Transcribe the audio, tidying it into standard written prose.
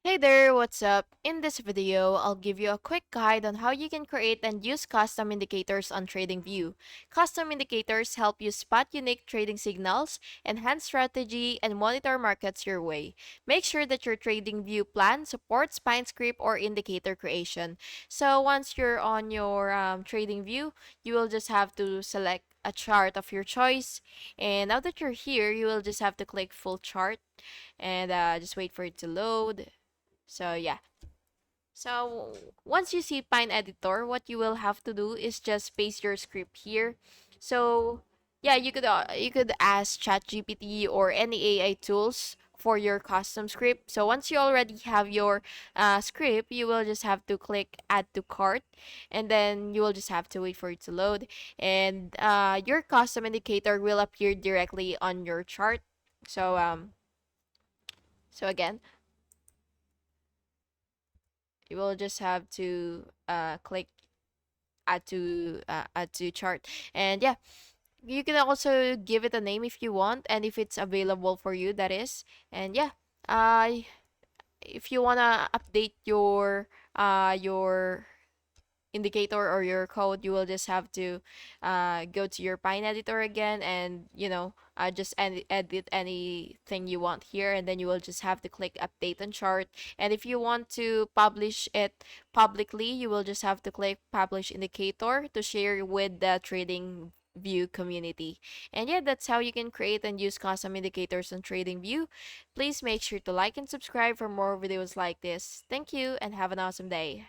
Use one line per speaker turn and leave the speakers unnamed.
Hey there, what's up? In this video, I'll give you a quick guide on how you can create and use custom indicators on TradingView. Custom indicators help you spot unique trading signals, enhance strategy, and monitor markets your way. Make sure that your TradingView plan supports spine script or indicator creation. So once you're on your TradingView, you will just have to select a chart of your choice. And now that you're here, you will just have to click full chart and just wait for it to load. So yeah. So once you see Pine Editor, what you will have to do is just paste your script here. So yeah, you could ask ChatGPT or any AI tools for your custom script. So once you already have your script, you will just have to click add to cart, and then you will just have to wait for it to load, and your custom indicator will appear directly on your chart. So so again, you will just have to click add to chart, and yeah, you can also give it a name if you want, and if it's available for you, that is. And yeah, uh if you want to update your indicator or your code, you will just have to go to your Pine editor again, and just edit anything you want here, and then you will just have to click update on chart. And if you want to publish it publicly, you will just have to click publish indicator to share with the trading view community. And yeah, that's how you can create and use custom indicators on TradingView. Please make sure to like and subscribe for more videos like this. Thank you and have an awesome day.